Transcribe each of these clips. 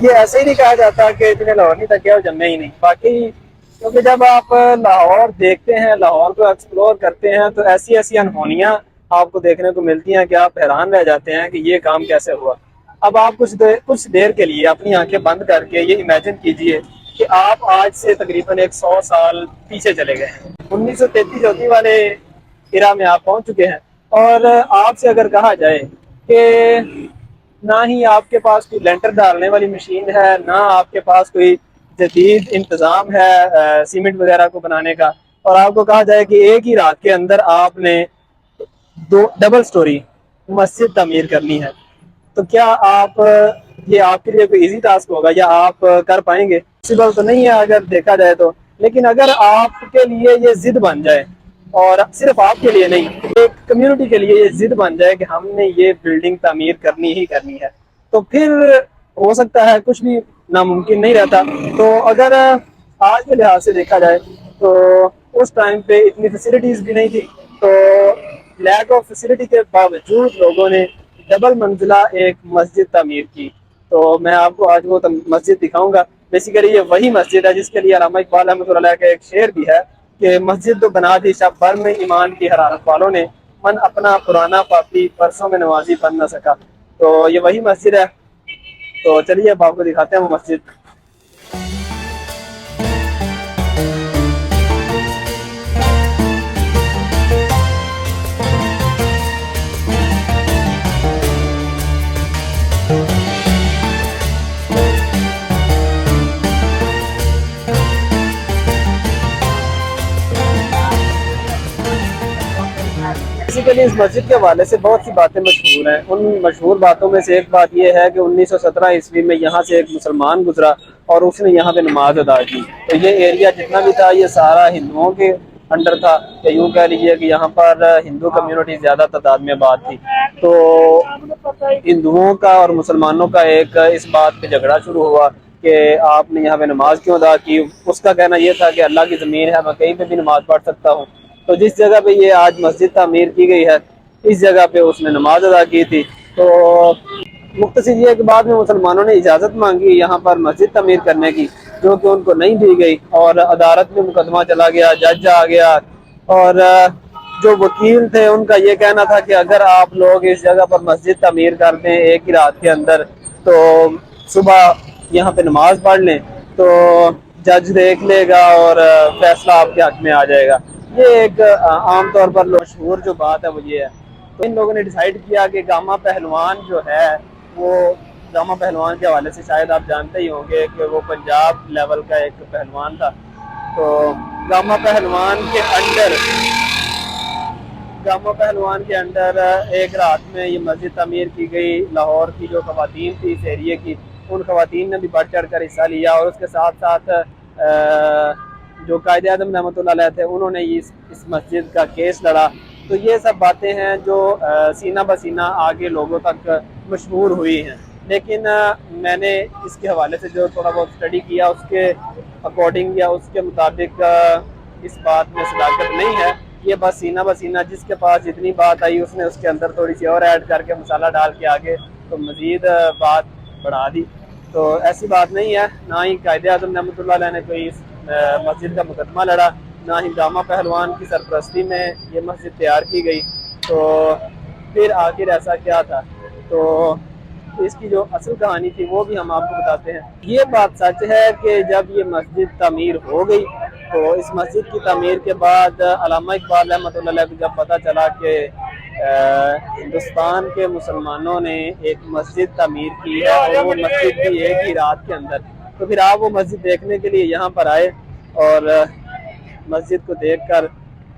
یہ ایسے ہی نہیں کہا جاتا کہ اتنے لاہور نہیں تھکے اور جمے ہی نہیں، باقی کیونکہ جب آپ لاہور دیکھتے ہیں، لاہور کو ایکسپلور کرتے ہیں، تو ایسی ایسی انہونیاں آپ کو دیکھنے کو ملتی ہیں کہ آپ حیران رہ جاتے ہیں کہ یہ کام کیسے ہوا۔ اب آپ کچھ دیر کے لیے اپنی آنکھیں بند کر کے یہ امیجن کیجئے کہ آپ آج سے تقریباً 100 سال پیچھے چلے گئے ہیں، 1933 چوتھی والے ایرا میں آپ پہنچ چکے ہیں، اور آپ سے اگر کہا جائے کہ نہ ہی آپ کے پاس کوئی لینٹر ڈالنے والی مشین ہے، نہ آپ کے پاس کوئی جدید انتظام ہے سیمنٹ وغیرہ کو بنانے کا، اور آپ کو کہا جائے کہ ایک ہی رات کے اندر آپ نے ڈبل سٹوری مسجد تعمیر کرنی ہے، تو کیا یہ آپ کے لیے کوئی ایزی ٹاسک ہوگا یا آپ کر پائیں گے؟ پاسبل تو نہیں ہے اگر دیکھا جائے تو، لیکن اگر آپ کے لیے یہ ضد بن جائے، اور صرف آپ کے لیے نہیں، ایک کمیونٹی کے لیے یہ ضد بن جائے کہ ہم نے یہ بلڈنگ تعمیر کرنی ہی کرنی ہے، تو پھر ہو سکتا ہے کچھ بھی ناممکن نہیں رہتا۔ تو اگر آج کے لحاظ سے دیکھا جائے تو اس ٹائم پہ اتنی فیسلٹیز بھی نہیں تھی، تو لیک آف فیسلٹی کے باوجود لوگوں نے ڈبل منزلہ ایک مسجد تعمیر کی۔ تو میں آپ کو آج وہ مسجد دکھاؤں گا۔ بیسیکلی یہ وہی مسجد ہے جس کے لیے علامہ اقبال رحمۃ اللہ علیہ کا ایک شعر بھی ہے کہ مسجد تو بنا دی شب بھر میں ایمان کی حرارت والوں نے، من اپنا پرانا پاپی برسوں میں نمازی بن نہ سکا۔ تو یہ وہی مسجد ہے، تو چلیے اب آپ کو دکھاتے ہیں وہ مسجد۔ بیسیکلی اس مسجد کے حوالے سے بہت سی باتیں مشہور ہیں۔ ان مشہور باتوں میں سے ایک بات یہ ہے کہ 1917 عیسوی میں یہاں سے ایک مسلمان گزرا اور اس نے یہاں پہ نماز ادا کی، تو یہ ایریا جتنا بھی تھا یہ سارا ہندوؤں کے انڈر تھا، کہ یوں کہہ لیجیے کہ یہاں پر ہندو کمیونٹی زیادہ تعداد میں آباد تھی۔ تو ہندوؤں کا اور مسلمانوں کا ایک اس بات پہ جھگڑا شروع ہوا کہ آپ نے یہاں پہ نماز کیوں ادا کی۔ اس کا کہنا یہ تھا کہ اللہ کی زمین ہے، میں کہیں پہ بھی نماز پڑھ سکتا ہوں۔ تو جس جگہ پہ یہ آج مسجد تعمیر کی گئی ہے اس جگہ پہ اس نے نماز ادا کی تھی۔ تو مختصر یہ کہ بعد میں مسلمانوں نے اجازت مانگی یہاں پر مسجد تعمیر کرنے کی، جو کہ ان کو نہیں دی گئی، اور عدالت میں مقدمہ چلا گیا، جج آ گیا، اور جو وکیل تھے ان کا یہ کہنا تھا کہ اگر آپ لوگ اس جگہ پر مسجد تعمیر کر دیں ایک ہی رات کے اندر، تو صبح یہاں پہ نماز پڑھ لیں تو جج دیکھ لے گا اور فیصلہ آپ کے حق میں آ جائے گا۔ یہ ایک عام طور پر مشہور جو بات ہے وہ یہ ہے۔ تو ان لوگوں نے ڈیسائیڈ کیا کہ گاما پہلوان جو ہے وہ، گاما پہلوان کے حوالے سے شاید آپ جانتے ہی ہوں گے کہ وہ پنجاب لیول کا ایک پہلوان تھا۔ تو گاما پہلوان کے انڈر ایک رات میں یہ مسجد تعمیر کی گئی۔ لاہور کی جو خواتین تھی اس ایریے کی، ان خواتین نے بھی بڑھ چڑھ کر حصہ لیا، اور اس کے ساتھ ساتھ جو قائد اعظم رحمۃ اللہ علیہ تھے انہوں نے اس مسجد کا کیس لڑا۔ تو یہ سب باتیں ہیں جو سینہ بسینہ آگے لوگوں تک مشہور ہوئی ہیں، لیکن میں نے اس کے حوالے سے جو تھوڑا بہت اسٹڈی کیا اس کے اکارڈنگ یا اس کے مطابق اس بات میں صداقت نہیں ہے۔ یہ بس سینہ بسینہ جس کے پاس جتنی بات آئی اس نے اس کے اندر تھوڑی سی اور ایڈ کر کے مسالہ ڈال کے آگے تو مزید بات بڑھا دی۔ تو ایسی بات نہیں ہے، نہ ہی قائد اعظم رحمۃ اللہ علیہ نے کوئی اس مسجد کا مقدمہ لڑا، نہ ہی گاما پہلوان کی سرپرستی میں یہ مسجد تیار کی گئی۔ تو پھر آخر ایسا کیا تھا، تو اس کی جو اصل کہانی تھی وہ بھی ہم آپ کو بتاتے ہیں۔ یہ بات سچ ہے کہ جب یہ مسجد تعمیر ہو گئی تو اس مسجد کی تعمیر کے بعد علامہ اقبال رحمۃ اللہ علیہ کو جب پتہ چلا کہ ہندوستان کے مسلمانوں نے ایک مسجد تعمیر کی ہے اور وہ مسجد بھی ایک ہی رات کے اندر، تو پھر آپ وہ مسجد دیکھنے کے لیے یہاں پر آئے، اور مسجد کو دیکھ کر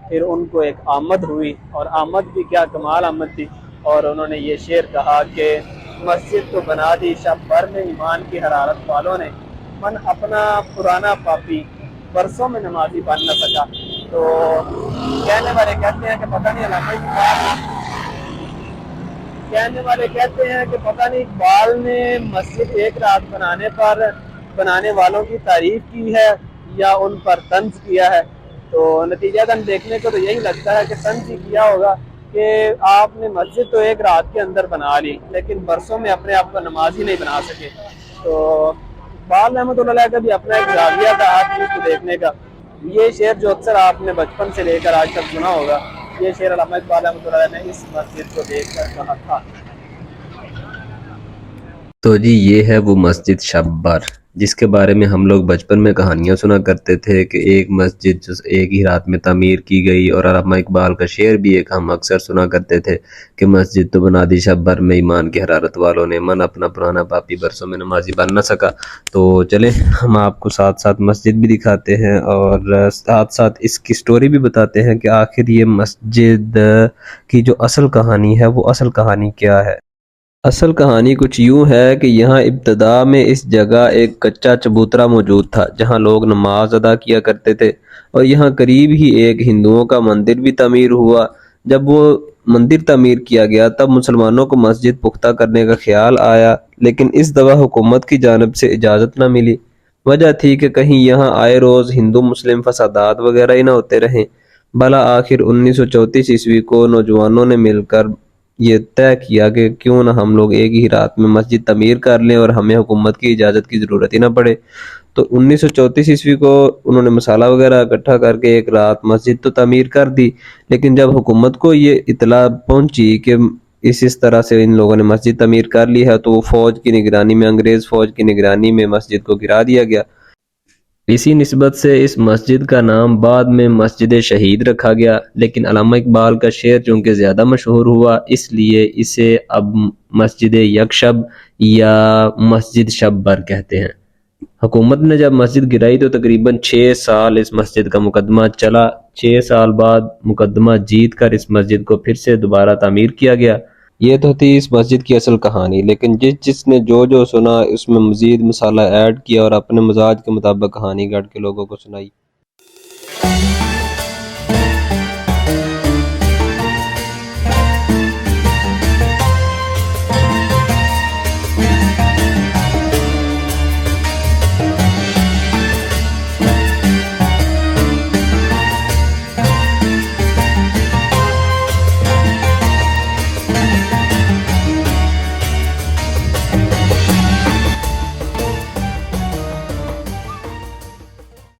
پھر ان کو ایک آمد ہوئی، اور آمد بھی کیا کمال آمد تھی، اور انہوں نے یہ شعر کہا کہ مسجد تو بنا دی شب بھر میں ایمان کی حرارت والوں نے، من اپنا پرانا پاپی برسوں میں نمازی بن نہ سکا۔ تو کہنے والے کہتے ہیں کہ پتہ نہیں اقبال نے مسجد ایک رات بنانے والوں کی تعریف کی ہے یا ان پر طنز کیا ہے۔ تو نتیجتاً دیکھنے کو تو یہی لگتا ہے کہ طنز ہی کیا ہوگا کہ آپ نے مسجد تو ایک رات کے اندر بنا لی لیکن برسوں میں اپنے آپ کو نمازی نہیں بنا سکے۔ تو اقبال رحمۃ اللہ علیہ کا بھی اپنا ایک زاویہ تھا ہر چیز کو دیکھنے کا. یہ شعر جو اکثر آپ نے بچپن سے لے کر آج تک سنا ہوگا, یہ شعر علامہ اقبال رحمۃ اللہ علیہ نے اس مسجد کو دیکھ کر کہا تھا. تو جی یہ ہے وہ مسجد شبر جس کے بارے میں ہم لوگ بچپن میں کہانیاں سنا کرتے تھے کہ ایک مسجد جو ایک ہی رات میں تعمیر کی گئی, اور علامہ اقبال کا شعر بھی ایک ہم اکثر سنا کرتے تھے کہ مسجد تو بنا دی شبر میں ایمان کی حرارت والوں نے, من اپنا پرانا پاپی برسوں میں نمازی بن نہ سکا. تو چلیں ہم آپ کو ساتھ ساتھ مسجد بھی دکھاتے ہیں اور ساتھ ساتھ اس کی سٹوری بھی بتاتے ہیں کہ آخر یہ مسجد کی جو اصل کہانی ہے وہ اصل کہانی کیا ہے. اصل کہانی کچھ یوں ہے کہ یہاں ابتدا میں اس جگہ ایک کچا چبوترا موجود تھا جہاں لوگ نماز ادا کیا کرتے تھے, اور یہاں قریب ہی ایک ہندوؤں کا مندر بھی تعمیر ہوا. جب وہ مندر تعمیر کیا گیا تب مسلمانوں کو مسجد پختہ کرنے کا خیال آیا, لیکن اس دفعہ حکومت کی جانب سے اجازت نہ ملی. وجہ تھی کہ کہیں یہاں آئے روز ہندو مسلم فسادات وغیرہ ہی نہ ہوتے رہیں. بھلا آخر 1934 کو نوجوانوں نے مل کر یہ طے کیا کہ کیوں نہ ہم لوگ ایک ہی رات میں مسجد تعمیر کر لیں اور ہمیں حکومت کی اجازت کی ضرورت ہی نہ پڑے. تو 1934 کو انہوں نے مسالہ وغیرہ اکٹھا کر کے ایک رات مسجد تو تعمیر کر دی, لیکن جب حکومت کو یہ اطلاع پہنچی کہ اس طرح سے ان لوگوں نے مسجد تعمیر کر لی ہے تو وہ فوج کی نگرانی میں, انگریز فوج کی نگرانی میں مسجد کو گرا دیا گیا. اسی نسبت سے اس مسجد کا نام بعد میں مسجد شہید رکھا گیا, لیکن علامہ اقبال کا شعر چونکہ زیادہ مشہور ہوا اس لیے اسے اب مسجد یکشب یا مسجد شبر کہتے ہیں. حکومت نے جب مسجد گرائی تو تقریباً 6 سال اس مسجد کا مقدمہ چلا. 6 سال بعد مقدمہ جیت کر اس مسجد کو پھر سے دوبارہ تعمیر کیا گیا. یہ تو تھی اس مسجد کی اصل کہانی, لیکن جس نے جو سنا اس میں مزید مسالہ ایڈ کیا اور اپنے مزاج کے مطابق کہانی گڑھ کے لوگوں کو سنائی.